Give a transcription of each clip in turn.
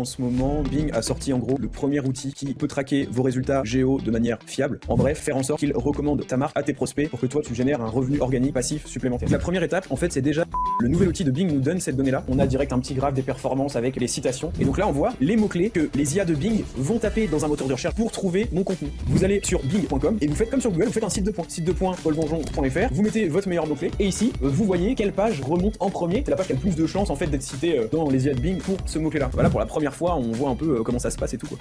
en ce moment, Bing a sorti en gros le premier outil qui peut traquer vos résultats géo de manière fiable. En bref, faire en sorte qu'il recommande ta marque à tes prospects pour que toi tu génères un revenu organique passif supplémentaire. La première étape, en fait, c'est déjà le nouvel outil de Bing nous donne cette donnée-là. On a direct un petit graphe des performances avec les citations. Et donc là, on voit les mots-clés que les IA de Bing vont taper dans un moteur de recherche pour trouver mon contenu. Vous allez sur bing.com et vous faites comme sur Google, vous faites un site de points. Site de points paulbonjon.fr, vous mettez votre meilleur mot-clé et ici, vous voyez quelle page remonte en premier. C'est la page qui a le plus de chances en fait d'être citée dans les IA de Bing pour ce mot-clé là. Voilà, pour la première fois, on voit un peu comment ça se passe et tout quoi.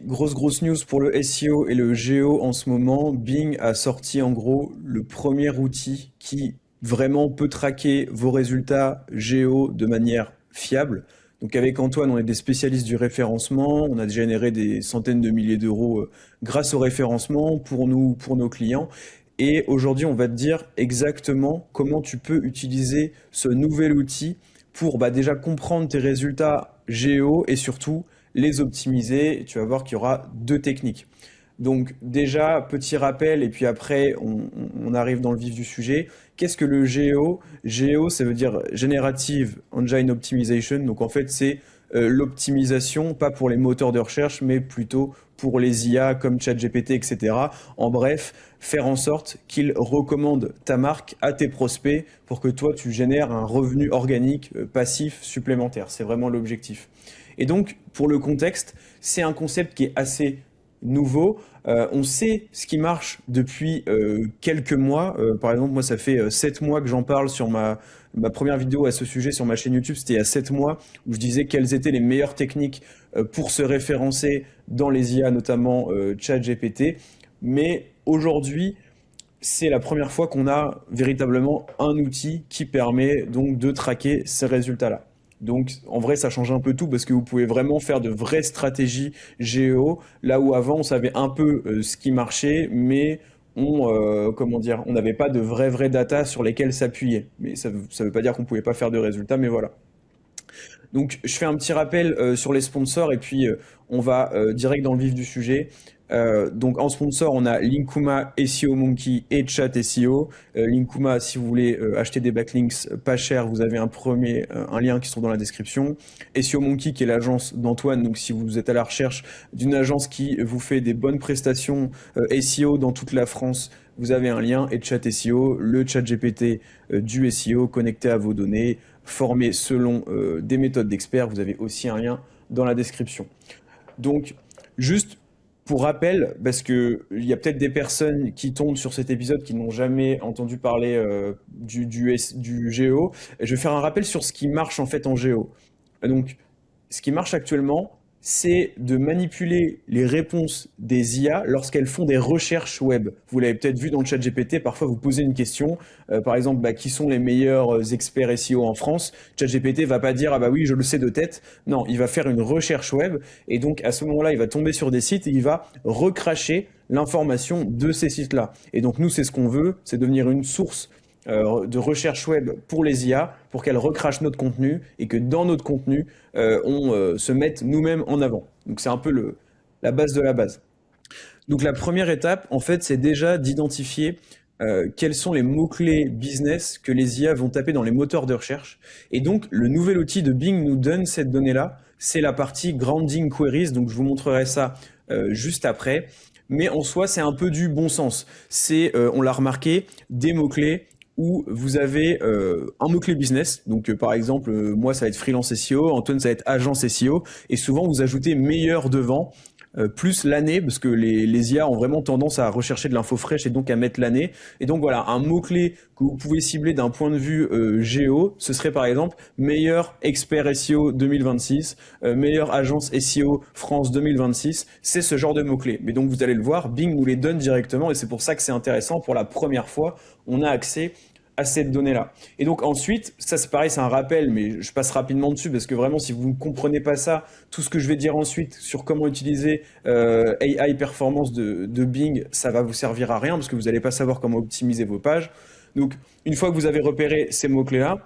Grosse news pour le SEO et le GEO en ce moment. Bing a sorti en gros le premier outil qui vraiment peut traquer vos résultats GEO de manière fiable. Donc avec Antoine, on est des spécialistes du référencement, on a généré des centaines de milliers d'euros grâce au référencement pour nous, pour nos clients. Et aujourd'hui, on va te dire exactement comment tu peux utiliser ce nouvel outil pour déjà comprendre tes résultats géo et surtout les optimiser. Tu vas voir qu'il y aura deux techniques. Donc déjà, petit rappel, et puis après, on arrive dans le vif du sujet. Qu'est-ce que le GEO? GEO, ça veut dire Generative Engine Optimization. Donc en fait, c'est l'optimisation, pas pour les moteurs de recherche, mais plutôt pour les IA comme ChatGPT, etc. En bref, faire en sorte qu'ils recommandent ta marque à tes prospects pour que toi, tu génères un revenu organique passif supplémentaire. C'est vraiment l'objectif. Et donc, pour le contexte, c'est un concept qui est assez nouveau. On sait ce qui marche depuis quelques mois. Par exemple, moi, ça fait 7 mois que j'en parle sur ma première vidéo à ce sujet sur ma chaîne YouTube. C'était il y a 7 mois où je disais quelles étaient les meilleures techniques pour se référencer dans les IA, notamment ChatGPT. Mais aujourd'hui, c'est la première fois qu'on a véritablement un outil qui permet donc de traquer ces résultats-là. Donc en vrai ça change un peu tout parce que vous pouvez vraiment faire de vraies stratégies géo là où avant on savait un peu ce qui marchait mais on n'avait pas de vraies data sur lesquelles s'appuyer. Mais ça veut pas dire qu'on pouvait pas faire de résultats, mais voilà. Donc je fais un petit rappel sur les sponsors et puis on va direct dans le vif du sujet. Donc en sponsor, on a Linkuma, SEO Monkey et Chat SEO. Linkuma, si vous voulez acheter des backlinks pas chers, vous avez un lien qui se trouve dans la description. SEO Monkey, qui est l'agence d'Antoine. Donc si vous êtes à la recherche d'une agence qui vous fait des bonnes prestations SEO dans toute la France, vous avez un lien. Et Chat SEO, le chat GPT du SEO connecté à vos données, formé selon des méthodes d'experts. Vous avez aussi un lien dans la description. Donc juste pour rappel, parce que il y a peut-être des personnes qui tombent sur cet épisode qui n'ont jamais entendu parler du GEO, je vais faire un rappel sur ce qui marche en fait en GEO. Donc, ce qui marche actuellement, c'est de manipuler les réponses des IA lorsqu'elles font des recherches web. Vous l'avez peut-être vu dans le chat GPT, parfois vous posez une question, par exemple, qui sont les meilleurs experts SEO en France? ChatGPT va pas dire, ah bah oui, je le sais de tête. Non, il va faire une recherche web et donc à ce moment-là, il va tomber sur des sites et il va recracher l'information de ces sites-là. Et donc nous, c'est ce qu'on veut, c'est devenir une source de recherche web pour les IA, pour qu'elles recrachent notre contenu et que dans notre contenu, on se mette nous-mêmes en avant. Donc c'est un peu la base de la base. Donc la première étape, en fait, c'est déjà d'identifier quels sont les mots-clés business que les IA vont taper dans les moteurs de recherche. Et donc le nouvel outil de Bing nous donne cette donnée-là, c'est la partie Grounding Queries, donc je vous montrerai ça juste après. Mais en soi, c'est un peu du bon sens. C'est, on l'a remarqué, des mots-clés où vous avez un mot-clé business. Donc par exemple, moi ça va être freelance SEO, Antoine ça va être agence SEO, et souvent vous ajoutez meilleur devant, plus l'année, parce que les IA ont vraiment tendance à rechercher de l'info fraîche et donc à mettre l'année. Et donc voilà, un mot-clé que vous pouvez cibler d'un point de vue géo, ce serait par exemple meilleur expert SEO 2026, meilleure agence SEO France 2026, c'est ce genre de mots-clés. Mais donc vous allez le voir, Bing nous les donne directement et c'est pour ça que c'est intéressant. Pour la première fois, on a accès à cette donnée-là. Et donc ensuite, ça c'est pareil, c'est un rappel, mais je passe rapidement dessus parce que vraiment, si vous ne comprenez pas ça, tout ce que je vais dire ensuite sur comment utiliser AI Performance de Bing, ça va vous servir à rien parce que vous n'allez pas savoir comment optimiser vos pages. Donc, une fois que vous avez repéré ces mots-clés-là,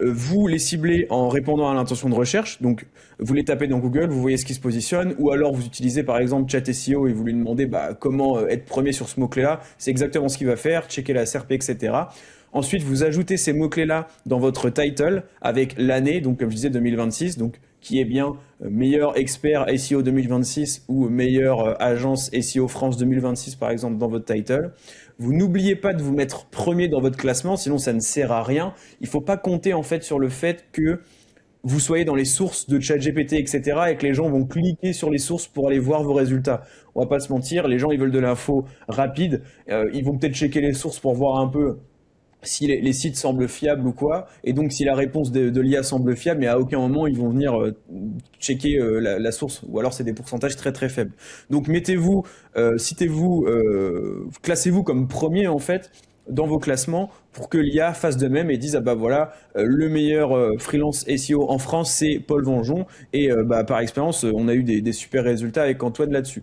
vous les ciblez en répondant à l'intention de recherche. Donc, vous les tapez dans Google, vous voyez ce qui se positionne, ou alors vous utilisez par exemple Chat SEO et vous lui demandez comment être premier sur ce mot-clé-là. C'est exactement ce qu'il va faire, checker la SERP, etc. Ensuite, vous ajoutez ces mots-clés-là dans votre title avec l'année, donc comme je disais 2026, donc qui est bien meilleur expert SEO 2026 ou meilleure agence SEO France 2026 par exemple dans votre title. Vous n'oubliez pas de vous mettre premier dans votre classement, sinon ça ne sert à rien. Il ne faut pas compter en fait sur le fait que vous soyez dans les sources de ChatGPT, etc., et que les gens vont cliquer sur les sources pour aller voir vos résultats. On va pas se mentir, les gens ils veulent de l'info rapide, ils vont peut-être checker les sources pour voir un peu si les sites semblent fiables ou quoi, et donc si la réponse de l'IA semble fiable, mais à aucun moment ils vont venir checker la source, ou alors c'est des pourcentages très très faibles. Donc mettez-vous, citez-vous, classez-vous comme premier en fait dans vos classements pour que l'IA fasse de même et dise ah bah voilà le meilleur freelance SEO en France c'est Paul Vengeon et bah par expérience on a eu des super résultats avec Antoine là-dessus.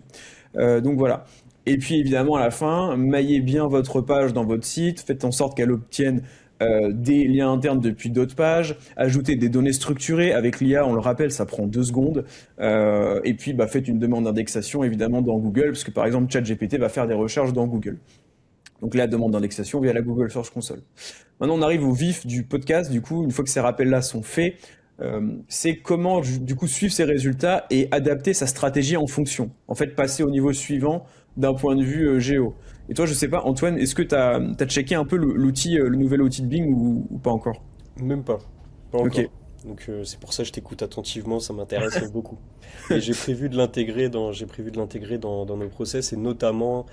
Donc voilà. Et puis évidemment à la fin, maillez bien votre page dans votre site, faites en sorte qu'elle obtienne des liens internes depuis d'autres pages, ajoutez des données structurées avec l'IA, on le rappelle, ça prend 2 secondes. Et puis bah, faites une demande d'indexation évidemment dans Google, parce que par exemple ChatGPT va faire des recherches dans Google. Donc la demande d'indexation via la Google Search Console. Maintenant on arrive au vif du podcast, du coup une fois que ces rappels-là sont faits, c'est comment du coup suivre ses résultats et adapter sa stratégie en fonction. En fait, passer au niveau suivant d'un point de vue géo. Et toi, je sais pas, Antoine, est-ce que tu as checké un peu l'outil, le nouvel outil de Bing ou pas encore? Même pas. Pas Ok. encore. Donc c'est pour ça que je t'écoute attentivement, ça m'intéresse beaucoup. Et j'ai prévu de l'intégrer dans nos process et notamment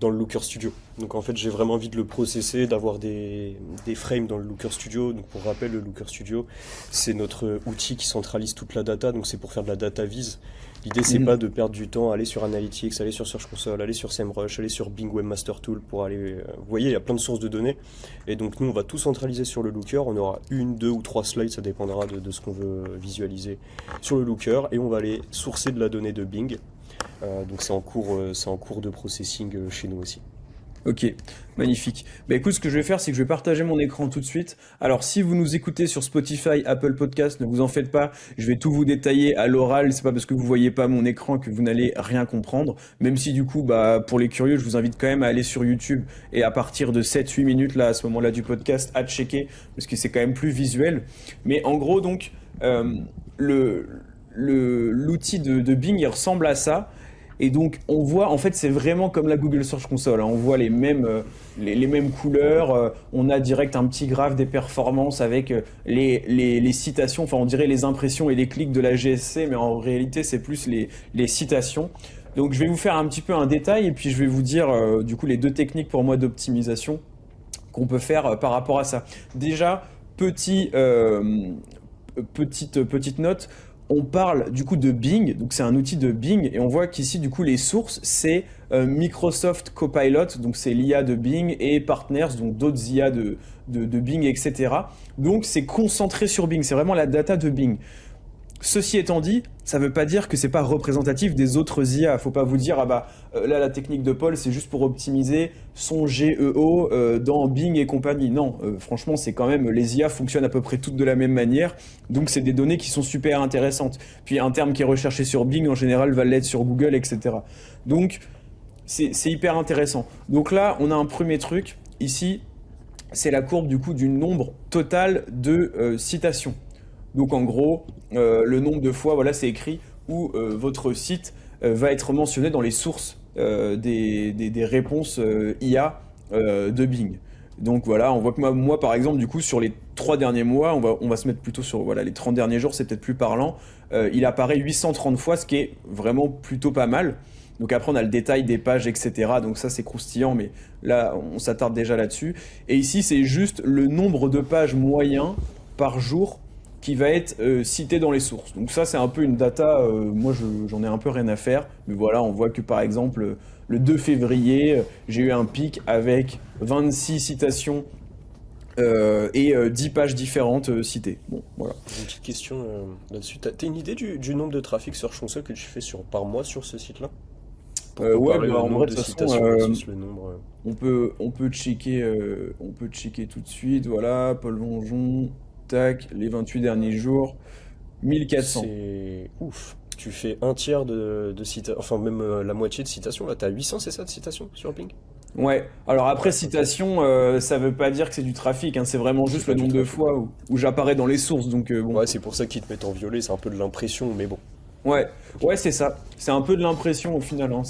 dans le Looker Studio. Donc en fait j'ai vraiment envie de le processer, d'avoir des frames dans le Looker Studio. Donc pour rappel, le Looker Studio c'est notre outil qui centralise toute la data, donc c'est pour faire de la data vise. L'idée c'est Mhm. pas de perdre du temps à aller sur Analytics, aller sur Search Console, aller sur SEMrush, aller sur Bing Webmaster Tool pour aller... vous voyez, il y a plein de sources de données. Et donc nous, on va tout centraliser sur le Looker. On aura une, deux ou trois slides, ça dépendra de ce qu'on veut visualiser sur le Looker. Et on va aller sourcer de la donnée de Bing. Donc c'est en cours de processing chez nous aussi. Ok, magnifique. Bah écoute, ce que je vais faire, c'est que je vais partager mon écran tout de suite. Alors, si vous nous écoutez sur Spotify, Apple Podcast, ne vous en faites pas. Je vais tout vous détailler à l'oral. C'est pas parce que vous voyez pas mon écran que vous n'allez rien comprendre. Même si du coup, bah, pour les curieux, je vous invite quand même à aller sur YouTube et à partir de 7-8 minutes là, à ce moment-là du podcast, à checker parce que c'est quand même plus visuel. Mais en gros, donc, le, l'outil de Bing, il ressemble à ça. Et donc, on voit, en fait, c'est vraiment comme la Google Search Console, hein. On voit les mêmes couleurs. On a direct un petit graphe des performances avec les citations. Enfin, on dirait les impressions et les clics de la GSC, mais en réalité, c'est plus les citations. Donc, je vais vous faire un petit peu un détail et puis je vais vous dire, du coup, les 2 techniques pour moi d'optimisation qu'on peut faire par rapport à ça. Déjà, petit, petite note, on parle du coup de Bing, donc c'est un outil de Bing, et on voit qu'ici du coup les sources c'est Microsoft Copilot, donc c'est l'IA de Bing, et Partners, donc d'autres IA de Bing, etc. Donc c'est concentré sur Bing, c'est vraiment la data de Bing. Ceci étant dit, ça ne veut pas dire que c'est pas représentatif des autres IA. Faut pas vous dire ah bah là la technique de Paul c'est juste pour optimiser son GEO dans Bing et compagnie. Non, franchement c'est quand même les IA fonctionnent à peu près toutes de la même manière. Donc c'est des données qui sont super intéressantes. Puis un terme qui est recherché sur Bing en général va l'être sur Google, etc. Donc c'est hyper intéressant. Donc là on a un premier truc ici, c'est la courbe du coup du nombre total de citations. Donc en gros, le nombre de fois, voilà, c'est écrit où votre site va être mentionné dans les sources des réponses IA de Bing. Donc voilà, on voit que moi, par exemple, du coup, sur les 3 derniers mois, on va se mettre plutôt sur voilà, les 30 derniers jours, c'est peut-être plus parlant. Il apparaît 830 fois, ce qui est vraiment plutôt pas mal. Donc après, on a le détail des pages, etc. Donc ça, c'est croustillant, mais là, on s'attarde déjà là-dessus. Et ici, c'est juste le nombre de pages moyen par jour qui va être cité dans les sources. Donc ça, c'est un peu une data, moi j'en ai un peu rien à faire, mais voilà, on voit que par exemple, le 2 février, j'ai eu un pic avec 26 citations et 10 pages différentes citées. Bon, voilà. J'ai une petite question là-dessus. T'as une idée du nombre de trafic Search Console que tu fais par mois sur ce site-là? Pour Ouais, comparer bah, le en vrai, nombre de de toute façon, citations versus le nombre. on peut checker tout de suite, voilà, Paul Vonjon, tac, les 28 derniers jours, 1400. C'est ouf. Tu fais un tiers de citations, enfin même la moitié de citations. Là, t'as 800, c'est ça, de citations sur Bing? Ouais. Alors après, Ouais, ok. citation, ça veut pas dire que c'est du trafic, hein, c'est vraiment C'est juste le pas du nombre de trafic, fois ouais. où j'apparais dans les sources. Donc bon. Ouais, c'est pour ça qu'ils te mettent en violet, c'est un peu de l'impression, mais bon. Ouais. Ok. Ouais, c'est ça. C'est un peu de l'impression au final, hein.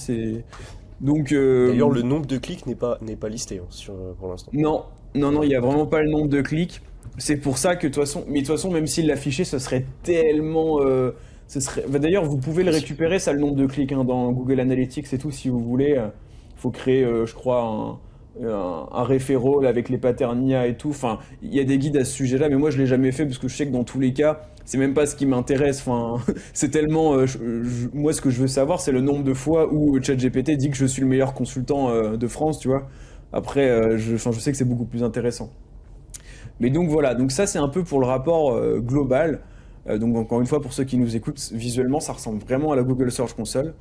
Donc D'ailleurs, le nombre de clics n'est pas listé hein, pour l'instant. non, non, non, Ouais. il y a vraiment pas le nombre de clics. C'est pour ça que de toute façon, mais de toute façon, même s'il l'affichait, ce serait tellement, ce serait. Bah, d'ailleurs, vous pouvez le Précis. récupérer, ça, le nombre de clics, hein, dans Google Analytics et tout, si vous voulez. Faut créer, je crois, un referral avec les patterns IA et tout. Enfin, il y a des guides à ce sujet-là, mais moi, je l'ai jamais fait parce que je sais que dans tous les cas, c'est même pas ce qui m'intéresse. Enfin, c'est tellement. Moi, ce que je veux savoir, c'est le nombre de fois où ChatGPT dit que je suis le meilleur consultant de France, tu vois. Après, enfin, je sais que c'est beaucoup plus intéressant. Mais donc voilà, donc ça c'est un peu pour le rapport global. Donc encore une fois, pour ceux qui nous écoutent, visuellement ça ressemble vraiment à la Google Search Console.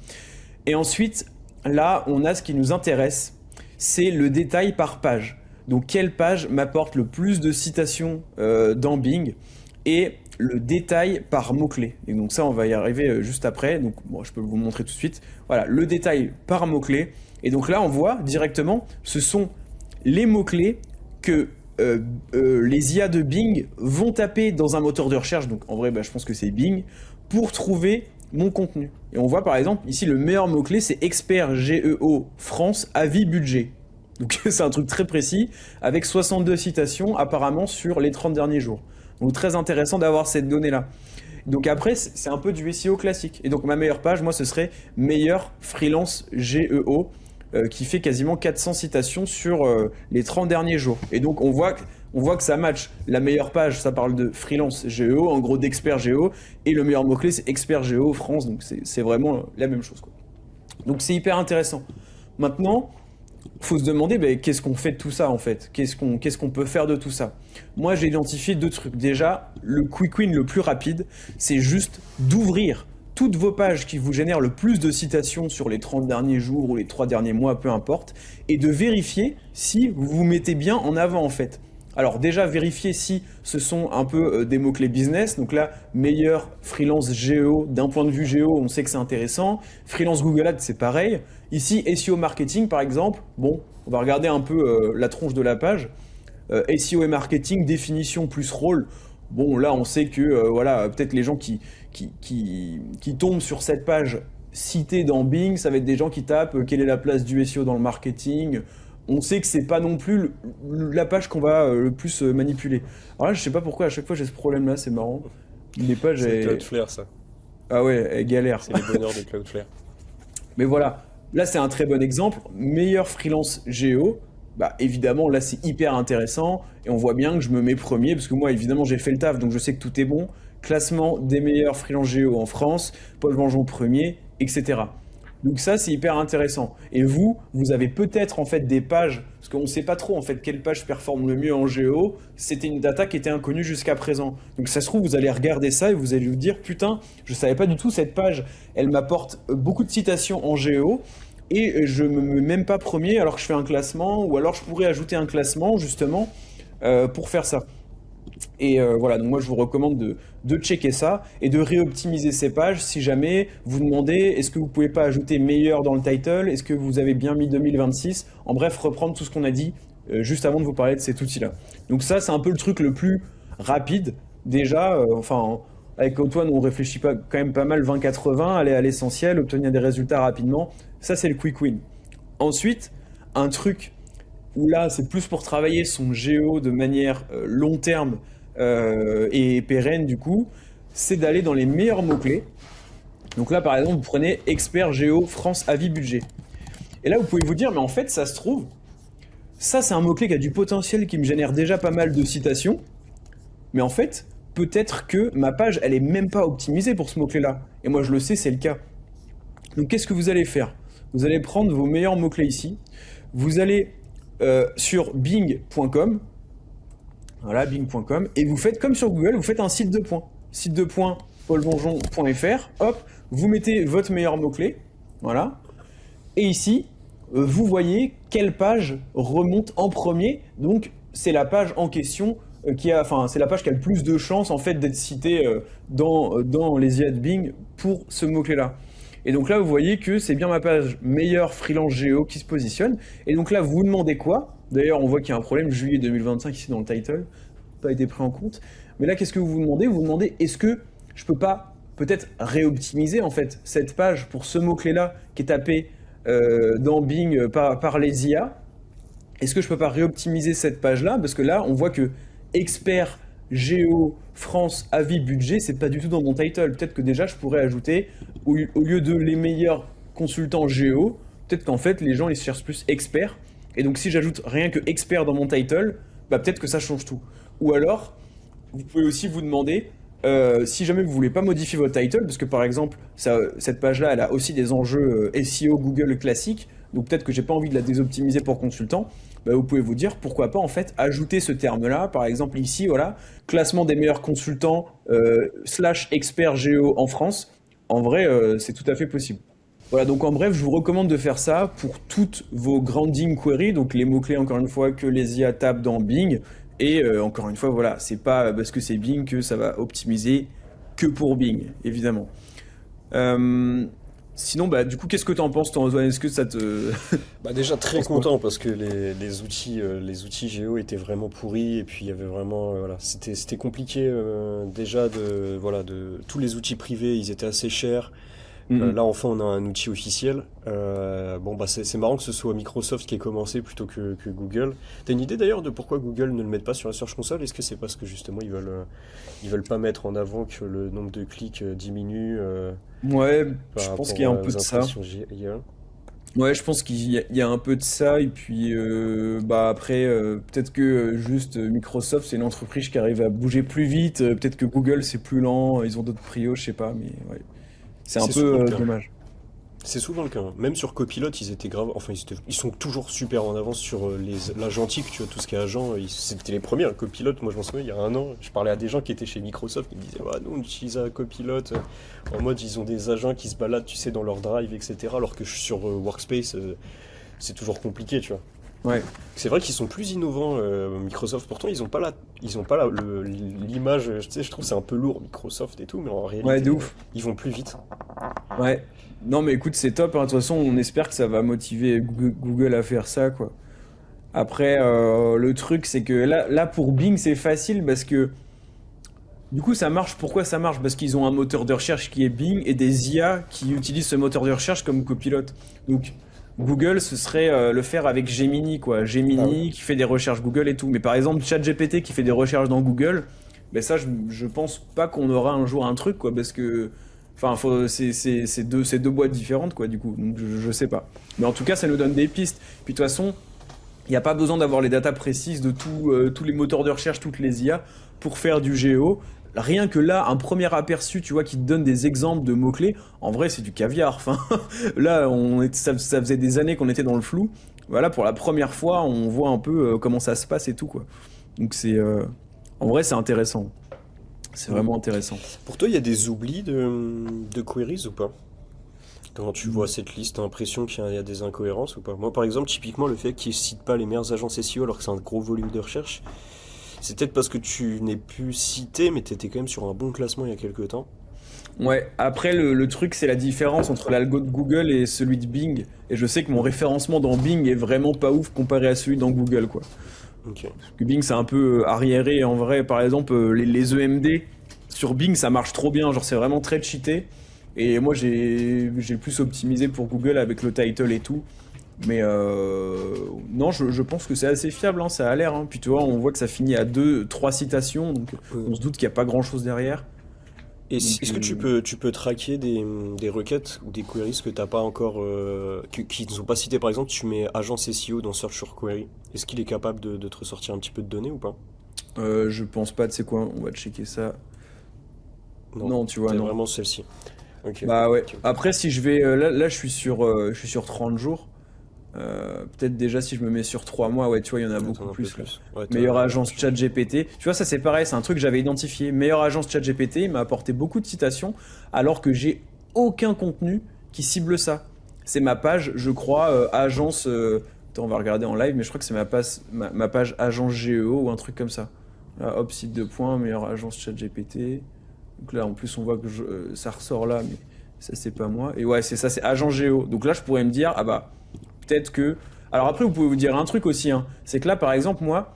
Et ensuite, là on a ce qui nous intéresse, c'est le détail par page. Donc quelle page m'apporte le plus de citations dans Bing et le détail par mots-clés. Et donc ça on va y arriver juste après. Donc bon, je peux vous montrer tout de suite. Voilà, le détail par mots-clés. Et donc là on voit directement, ce sont les mots-clés que les IA de Bing vont taper dans un moteur de recherche, donc en vrai, bah, je pense que c'est Bing, pour trouver mon contenu. Et on voit par exemple ici le meilleur mot-clé, c'est expert GEO France avis budget. Donc c'est un truc très précis, avec 62 citations apparemment sur les 30 derniers jours. Donc très intéressant d'avoir cette donnée-là. Donc après, c'est un peu du SEO classique. Et donc ma meilleure page, moi, ce serait meilleur freelance GEO, qui fait quasiment 400 citations sur les 30 derniers jours. Et donc on voit que ça match. La meilleure page, ça parle de freelance GEO, en gros d'expert GEO, et le meilleur mot-clé, c'est expert GEO France, donc c'est vraiment la même chose, quoi. Donc c'est hyper intéressant. Maintenant, faut se demander ben, qu'est-ce qu'on fait de tout ça en fait, qu'est-ce qu'on peut faire de tout ça. Moi j'ai identifié deux trucs. Déjà, le quick win le plus rapide, c'est juste d'ouvrir toutes vos pages qui vous génèrent le plus de citations sur les 30 derniers jours ou les 3 derniers mois, peu importe, et de vérifier si vous vous mettez bien en avant en fait. Alors déjà vérifier si ce sont un peu des mots-clés business. Donc là, meilleur freelance géo, d'un point de vue géo, on sait que c'est intéressant. Freelance Google Ads, c'est pareil. Ici, SEO marketing, par exemple, bon, on va regarder un peu la tronche de la page. SEO et marketing, définition plus rôle. Bon, là, on sait que voilà, peut-être les gens qui tombent sur cette page citée dans Bing, ça va être des gens qui tapent quelle est la place du SEO dans le marketing. On sait que c'est pas non plus la page qu'on va le plus manipuler. Alors là, je sais pas pourquoi à chaque fois j'ai ce problème-là, c'est marrant. Les pages, C'est Cloudflare, ça. ah ouais, elles galèrent. C'est les bonheurs de Cloudflare. Mais voilà, là c'est un très bon exemple. Meilleur freelance géo, bah évidemment là c'est hyper intéressant et on voit bien que je me mets premier parce que moi évidemment j'ai fait le taf donc je sais que tout est bon. Classement des meilleurs freelance géo en France, Paul Vengeon premier, etc. Donc ça c'est hyper intéressant. Et vous avez peut-être en fait des pages, parce qu'on ne sait pas trop en fait quelle page performe le mieux en géo, c'était une data qui était inconnue jusqu'à présent. Donc ça se trouve vous allez regarder ça et vous allez vous dire putain, je savais pas du tout cette page, elle m'apporte beaucoup de citations en géo et je me mets même pas premier alors que je fais un classement ou alors je pourrais ajouter un classement justement pour faire ça. Et voilà, donc moi je vous recommande de checker ça et de réoptimiser ces pages si jamais vous demandez est-ce que vous pouvez pas ajouter meilleur dans le title, est-ce que vous avez bien mis 2026, en bref reprendre tout ce qu'on a dit juste avant de vous parler de cet outil-là. Donc ça c'est un peu le truc le plus rapide déjà, enfin avec Antoine on réfléchit pas, quand même pas mal 20-80, aller à l'essentiel, obtenir des résultats rapidement, ça c'est le quick win. Ensuite, un truc où là, c'est plus pour travailler son géo de manière long terme et pérenne du coup, c'est d'aller dans les meilleurs mots-clés. Donc là, par exemple, vous prenez expert géo France avis budget. Et là, vous pouvez vous dire, mais en fait, ça se trouve, ça c'est un mot-clé qui a du potentiel, qui me génère déjà pas mal de citations, mais en fait, peut-être que ma page, elle est même pas optimisée pour ce mot-clé-là. Et moi, je le sais, c'est le cas. Donc qu'est-ce que vous allez faire? Vous allez prendre vos meilleurs mots-clés ici, vous allez sur bing.com, voilà, bing.com, et vous faites comme sur Google, vous faites un site de points. Site de points paulvonjon.fr, hop, vous mettez votre meilleur mot-clé, voilà, et ici, vous voyez quelle page remonte en premier, donc c'est la page en question enfin, c'est la page qui a le plus de chances en fait d'être citée dans les IA de Bing pour ce mot-clé-là. Et donc là, vous voyez que c'est bien ma page meilleur freelance géo qui se positionne. Et donc là, vous vous demandez quoi? D'ailleurs, on voit qu'il y a un problème, juillet 2025 ici dans le title, pas été pris en compte. Mais là, qu'est-ce que vous vous demandez? Vous vous demandez, est-ce que je peux pas peut-être réoptimiser en fait cette page pour ce mot-clé-là qui est tapé dans Bing par les IA? Est-ce que je peux pas réoptimiser cette page-là? Parce que là, on voit que expert Géo France avis budget, c'est pas du tout dans mon title. Peut-être que déjà, je pourrais ajouter, au lieu de les meilleurs consultants Géo, peut-être qu'en fait, les gens, ils cherchent plus expert. Et donc, si j'ajoute rien que expert dans mon title, bah peut-être que ça change tout. Ou alors, vous pouvez aussi vous demander, si jamais vous voulez pas modifier votre title, parce que par exemple, cette page-là, elle a aussi des enjeux SEO Google classiques, donc peut-être que j'ai pas envie de la désoptimiser pour consultant, bah, vous pouvez vous dire pourquoi pas en fait ajouter ce terme-là, par exemple ici, voilà, classement des meilleurs consultants slash expert géo en France. En vrai, c'est tout à fait possible. Voilà, donc en bref, je vous recommande de faire ça pour toutes vos grounding queries, donc les mots-clés encore une fois que les IA tapent dans Bing. Et encore une fois, voilà, c'est pas parce que c'est Bing que ça va optimiser que pour Bing, évidemment. Euh, Sinon, bah du coup, qu'est-ce que t'en penses, toi, Antoine? Est-ce que ça te... Bah déjà très Pense quoi? content parce que les outils Géo étaient vraiment pourris et puis il y avait vraiment voilà c'était compliqué déjà de voilà de tous les outils privés ils étaient assez chers. Mhm. Là, enfin, on a un outil officiel. Bon, bah, c'est marrant que ce soit Microsoft qui ait commencé plutôt que Google. T'as une idée d'ailleurs de pourquoi Google ne le met pas sur la Search Console? Est-ce que c'est parce que justement ils veulent pas mettre en avant que le nombre de clics diminue Ouais, par je pense qu'il y rapport a un peu aux de ça. impressions IA? Ouais, je pense qu'il y a un peu de ça. Et puis, bah après, peut-être que juste Microsoft, c'est une entreprise qui arrive à bouger plus vite. Peut-être que Google, c'est plus lent. Ils ont d'autres prios, je sais pas. Mais ouais, c'est un C'est souvent peu le cas. dommage. C'est souvent le cas, hein. Même sur Copilot, ils étaient grave. Enfin, ils sont toujours super en avance sur l'agentique, tu vois, tout ce qui est agent. C'était les premiers, hein, Copilot. Moi, je m'en souviens, il y a un an, je parlais à des gens qui étaient chez Microsoft qui me disaient, ouais, nous, on utilise un Copilot. En mode, ils ont des agents qui se baladent, tu sais, dans leur drive, etc. Alors que sur Workspace, c'est toujours compliqué, tu vois. Ouais, C'est vrai qu'ils sont plus innovants, Microsoft. Pourtant, ils ont pas l'image. Tu sais, je trouve que c'est un peu lourd, Microsoft et tout, mais en ouais, de réalité, ouf. ils vont plus vite. Ouais. Non, mais écoute, c'est top, hein. De toute façon, on espère que ça va motiver Google à faire ça, quoi. Après, le truc, c'est que là, pour Bing, c'est facile parce que du coup, ça marche. Pourquoi ça marche? Parce qu'ils ont un moteur de recherche qui est Bing et des IA qui utilisent ce moteur de recherche comme copilote. Donc, Google, ce serait le faire avec Gemini, quoi. Ah oui. Gemini qui fait des recherches Google et tout. Mais par exemple, ChatGPT qui fait des recherches dans Google, ben ça, je pense pas qu'on aura un jour un truc, quoi, parce que, enfin, c'est deux boîtes différentes, quoi, du coup. Donc, je sais pas. Mais en tout cas, ça nous donne des pistes. Puis de toute façon, il n'y a pas besoin d'avoir les datas précises de tous les moteurs de recherche, toutes les IA pour faire du géo. Rien que là, un premier aperçu, tu vois, qui te donne des exemples de mots-clés, en vrai, c'est du caviar. Enfin, là, ça faisait des années qu'on était dans le flou. Voilà, pour la première fois, on voit un peu comment ça se passe et tout, quoi. Donc en vrai, c'est intéressant. C'est Mm. vraiment intéressant. Pour toi, il y a des oublis de queries ou pas? Quand tu vois cette liste, t'as l'impression qu'il y a des incohérences ou pas? Moi, par exemple, typiquement, le fait qu'ils citent pas les meilleures agences SEO alors que c'est un gros volume de recherche, c'est peut-être parce que tu n'es plus cité, mais t'étais quand même sur un bon classement il y a quelques temps. Ouais, après le truc c'est la différence entre l'algo de Google et celui de Bing. Et je sais que mon référencement dans Bing est vraiment pas ouf comparé à celui dans Google, quoi. Ok. Parce que Bing c'est un peu arriéré en vrai. Par exemple, les EMD sur Bing ça marche trop bien, genre c'est vraiment très cheaté. Et moi j'ai plus optimisé pour Google avec le title et tout. Mais non, je pense que c'est assez fiable, hein, ça a l'air, hein. Puis tu vois, on voit que ça finit à deux, trois citations, donc Euh, on se doute qu'il n'y a pas grand-chose derrière. Donc, Est-ce que tu peux traquer des requêtes ou des queries que t'as pas encore, qui ne sont pas citées? Par exemple, tu mets agence SEO dans Search sur Query. Est-ce qu'il est capable de te ressortir un petit peu de données ou pas? je pense pas, tu sais quoi, on va checker ça. Non, Non, tu vois, c'est non. vraiment celle-ci. Ok. Bah ouais. Ok, ok. Après, si je vais. Là, je suis sur 30 jours. Peut-être déjà si je me mets sur 3 mois, ouais, tu vois, il y en a Ouais, beaucoup t'en as un peu plus là. plus. Ouais, Meilleure agence largement. ChatGPT. Tu vois, ça c'est pareil, c'est un truc que j'avais identifié. Meilleure agence ChatGPT, il m'a apporté beaucoup de citations, alors que j'ai aucun contenu qui cible ça. C'est ma page, je crois, agence. Attends, on va regarder en live, mais je crois que c'est ma page agence GEO ou un truc comme ça. Là, hop, site de points, meilleure agence ChatGPT. Donc là, en plus, on voit que ça ressort là, mais Ça, c'est pas moi. Et ouais, c'est ça, c'est agent géo. Donc là, je pourrais me dire, ah bah, peut-être que. Alors après, vous pouvez vous dire un truc aussi, hein. C'est que là, par exemple, moi,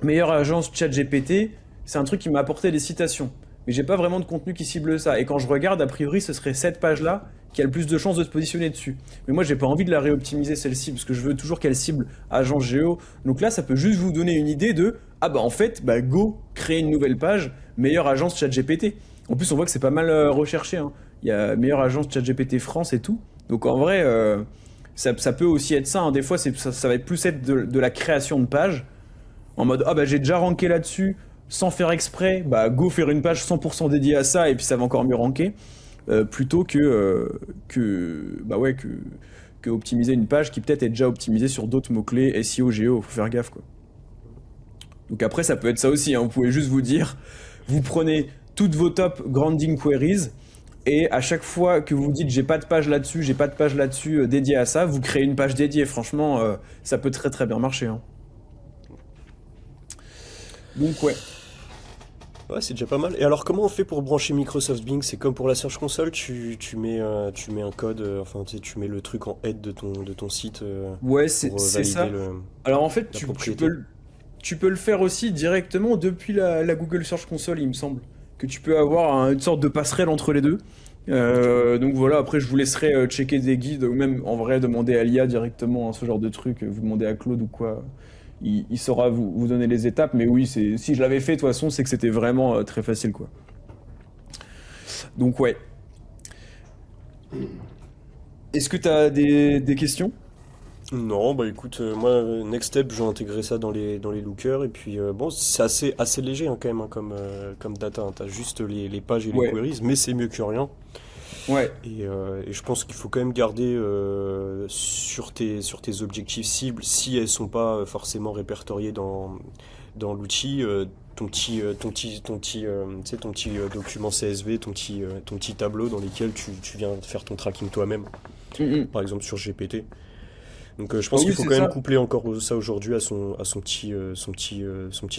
meilleure agence ChatGPT, c'est un truc qui m'a apporté des citations. Mais j'ai pas vraiment de contenu qui cible ça. Et quand je regarde, a priori, ce serait cette page-là qui a le plus de chances de se positionner dessus. Mais moi, j'ai pas envie de la réoptimiser celle-ci, parce que je veux toujours qu'elle cible agence géo. Donc là, ça peut juste vous donner une idée de, ah bah en fait, bah go, créer une nouvelle page, meilleure agence ChatGPT. En plus, on voit que c'est pas mal recherché, hein. Il y a meilleure agence ChatGPT France et tout. Donc en vrai, ça peut aussi être ça, hein. Des fois, ça va être plus être de la création de page. En mode, ah bah j'ai déjà ranké là-dessus, sans faire exprès, bah go faire une page 100% dédiée à ça, et puis ça va encore mieux ranker. Plutôt bah ouais, que optimiser une page qui peut-être est déjà optimisée sur d'autres mots-clés, SEO, Géo, faut faire gaffe quoi. Donc après, ça peut être ça aussi, hein. Vous pouvez juste vous dire, vous prenez toutes vos top grounding queries, et à chaque fois que vous vous dites j'ai pas de page là-dessus, j'ai pas de page là-dessus dédiée à ça, vous créez une page dédiée. Franchement, ça peut très très bien marcher, hein. Donc ouais. Ouais, c'est déjà pas mal. Et alors, comment on fait pour brancher Microsoft Bing? C'est comme pour la Search Console, tu mets un code, enfin, tu mets le truc en head de ton site Ouais, pour c'est valider ça. Alors en fait, la tu propriété. peux, tu peux le faire aussi directement depuis la Google Search Console, il me semble. Que tu peux avoir une sorte de passerelle entre les deux. Ok. Donc voilà, après je vous laisserai checker des guides, ou même en vrai demander à l'IA directement, hein, ce genre de truc. Vous demandez à Claude ou quoi. Il saura vous donner les étapes. Mais oui, si je l'avais fait de toute façon, c'est que c'était vraiment très facile quoi. Donc ouais. Est-ce que tu as des questions? Non, bah écoute, moi, Next Step, je vais intégrer ça dans les lookers. Et puis, bon, c'est assez léger hein, quand même hein, comme data, hein. T'as juste les pages et les Ouais, queries, mais c'est mieux que rien. ouais. Et je pense qu'il faut quand même garder sur tes objectifs cibles, si elles sont pas forcément répertoriées dans l'outil, tu sais, ton petit document CSV, ton petit tableau dans lequel tu viens faire ton tracking toi-même, Mm, mm. par exemple sur GPT. Donc je Ah pense qu'il oui, faut c'est quand même ça. coupler encore ça aujourd'hui à son petit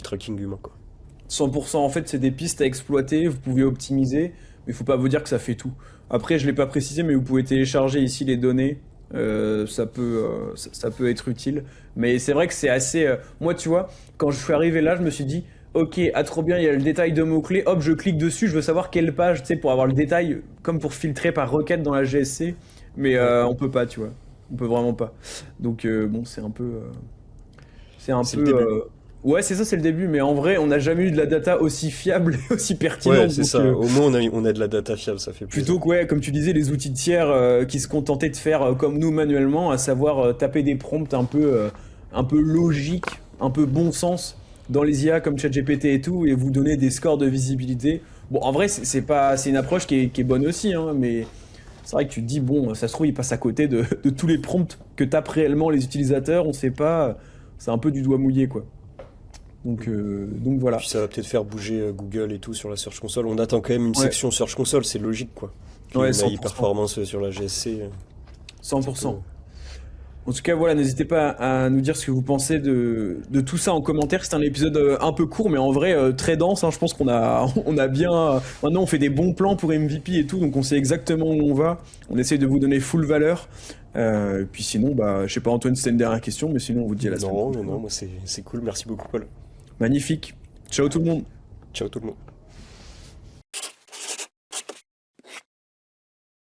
tracking humain, quoi. 100%, en fait, c'est des pistes à exploiter, vous pouvez optimiser, mais il faut pas vous dire que ça fait tout. Après, je l'ai pas précisé, mais vous pouvez télécharger ici les données, ça peut être utile. Mais c'est vrai que c'est assez. Moi, tu vois, quand je suis arrivé là, je me suis dit, ok, ah trop bien, il y a le détail de mots-clés, hop, je clique dessus, je veux savoir quelle page, tu sais, pour avoir le détail, comme pour filtrer par requête dans la GSC, mais Ouais. on peut pas, tu vois. On peut vraiment pas. Donc, bon, c'est un peu. C'est un C'est le peu. début. Ouais, c'est ça, c'est le début, mais en vrai, on n'a jamais eu de la data aussi fiable et aussi Ouais, pertinente. c'est Donc, ça. Au moins, on a de la data fiable, ça fait plutôt plaisir. que, ouais, comme tu disais, les outils tiers qui se contentaient de faire comme nous manuellement, à savoir taper des prompts un peu logiques, un peu bon sens dans les IA comme ChatGPT et tout, et vous donner des scores de visibilité. Bon, en vrai, c'est pas, c'est une approche qui est bonne aussi, hein, mais c'est vrai que tu te dis, bon, ça se trouve, ils passent à côté de tous les prompts que tapent réellement les utilisateurs, on sait pas, c'est un peu du doigt mouillé, quoi. Donc voilà. Puis ça va peut-être faire bouger Google et tout sur la Search Console. On attend quand même une Ouais, section Search Console, c'est logique quoi. Puis ouais, une AI 100%. performance sur la GSC, ça peut. 100%. En tout cas, voilà, n'hésitez pas à nous dire ce que vous pensez de tout ça en commentaire. C'est un épisode un peu court, mais en vrai très dense, hein. Je pense qu'on a, on a bien. Maintenant, on fait des bons plans pour MVP et tout, donc on sait exactement où on va. On essaye de vous donner full valeur. Et puis sinon, bah, je sais pas, Antoine, si t'as une dernière question, mais sinon, on vous dit à la semaine Non, non, prochaine, non, hein. moi c'est cool. Merci beaucoup, Paul. Magnifique. Ciao tout le monde. Ciao tout le monde.